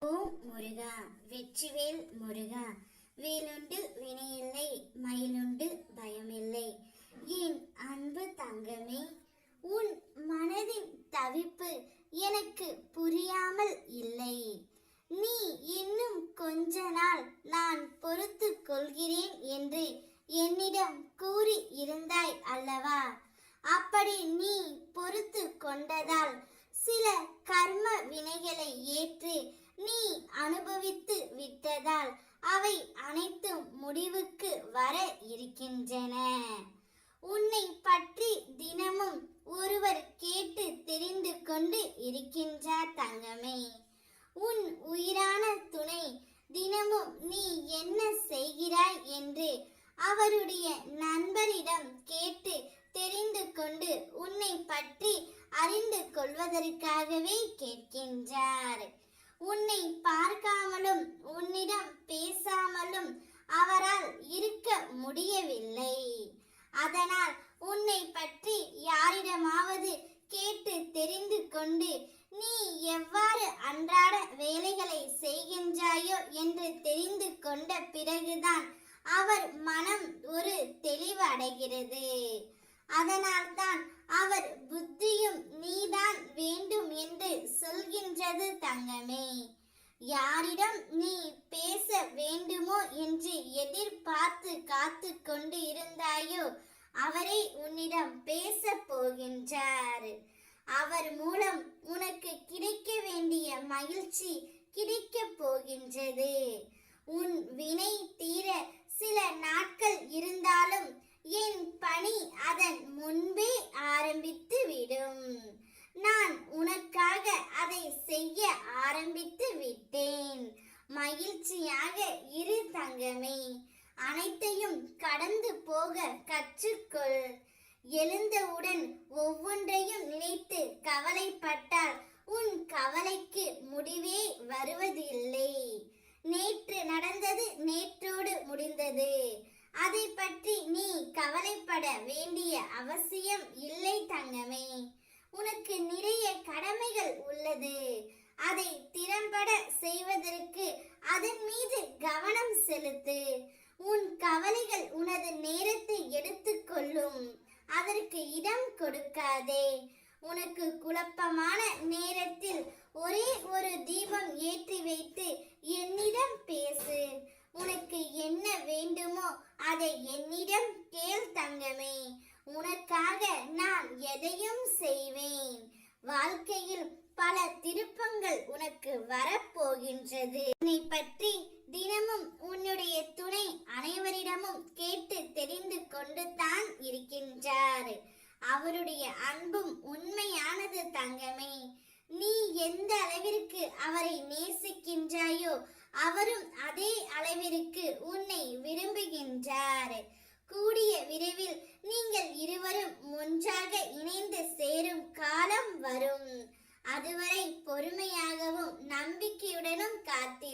ஓம் முருகா, வெற்றிவேல் முருகா. வேலுண்டு வினையில்லை, மயிலுண்டு பயமில்லை. என் அன்பு தங்கமே, உன் மனதின் தவிப்பு எனக்கு புரியாமல் இல்லை. நீ இன்னும் கொஞ்ச நாள் நான் பொறுத்து கொள்கிறேன் என்று என்னிடம் கூறி இருந்தாய் அல்லவா? அப்படி நீ பொறுத்து கொண்டதால் சில கர்ம வினைகளை ஏற்று நீ அனுபவித்து விட்டதால் அவை அனைத்தும் முடிவுக்கு வர இருக்கின்றன. உன்னை பற்றி தினமும் ஒருவர் கேட்டு தெரிந்து கொண்டு இருக்கின்றார் தங்கமே. உன் உயிரான துணை தினமும் நீ என்ன செய்கிறாய் என்று அவருடைய நண்பரிடம் கேட்டு தெரிந்து கொண்டு உன்னை பற்றி அறிந்து கொள்வதற்காகவே கேட்கின்றார். உன்னை பார்க்காமலும் உன்னிடம் பேசாமலும் அவரால் இருக்க முடியவில்லை. அதனால் உன்னை பற்றி யாரிடமாவது கேட்டு தெரிந்து கொண்டு நீ எவ்வாறு அன்றாட வேலைகளை செய்கின்றாயோ என்று தெரிந்து கொண்ட பிறகுதான் அவர் மனம் ஒரு தெளிவு அடைகிறது. அதனால்தான் அவர் புத்தியும் நீதான் வேண்டும் என்று சொல்கின்றது தங்கமே. யாரிடம் நீ பேச வேண்டுமோ என்று எதிர்பார்த்து காத்து கொண்டு இருந்தாயோ அவரை உன்னிடம் பேச போகின்றார். அவர் மூலம் உனக்கு கிடைக்க வேண்டிய மகிழ்ச்சி கிடைக்க போகின்றது. உன் வினை தீர சில நாட்கள் இருந்தாலும் என் பணி அதன் முன்பே ஆரம்பித்து விடும். நான் உனக்காக அதை செய்ய ஆரம்பித்து விட்டேன். மகிழ்ச்சியாக இரு தங்கமே. அனைத்தையும் கடந்து போக கற்றுக்கொள். எழுந்தவுடன் ஒவ்வொன்றையும் நினைத்து கவலைப்பட்டால் உன் கவலைக்கு முடிவே வருவதில்லை. நேற்று நடந்தது நேற்றோடு முடிந்தது. அதை பற்றி நீ கவலைப்பட வேண்டிய அவசியம் இல்லை தங்கமே. உனக்கு நிறைய கடமைகள் உள்ளது. அதை திறம்பட செய்வதற்கு அதன் மீது கவனம் செலுத்து. உன் கவலைகள் உனது நேரத்தை எடுத்துக்கொள்ளும். அதற்கு இடம் கொடுக்காதே. உனக்கு குழப்பமான நேரத்தில் ஒரே ஒரு தீபம் ஏற்றி வைத்து என்னிடம் பேசு. உனக்கு என்ன வேண்டுமோ அதை என்னிடம் கேள் தங்கமே. உனக்காக நான் எதையும் செய்வேன். வாழ்க்கையில் பல திருப்பங்கள் உனக்கு வரப்போகின்றது. உன்னை பற்றி தினமும் உன்னுடைய துணை அனைவரிடமும் கேட்டு தெரிந்து கொண்டு தான் இருக்கின்றார். அவருடைய அன்பும் உண்மையானது தங்கமே. நீ எந்த அளவிற்கு அவரை நேசிக்கின்றாயோ அவரும் அதே அளவிற்கு உன்னை விரும்புகின்றார். கூடிய விரைவில் நீங்கள் இருவரும் ஒன்றாக இணைந்து சேரும் காலம் வரும். அதுவரை பொறுமையாகவும் நம்பிக்கையுடனும் காத்திரு.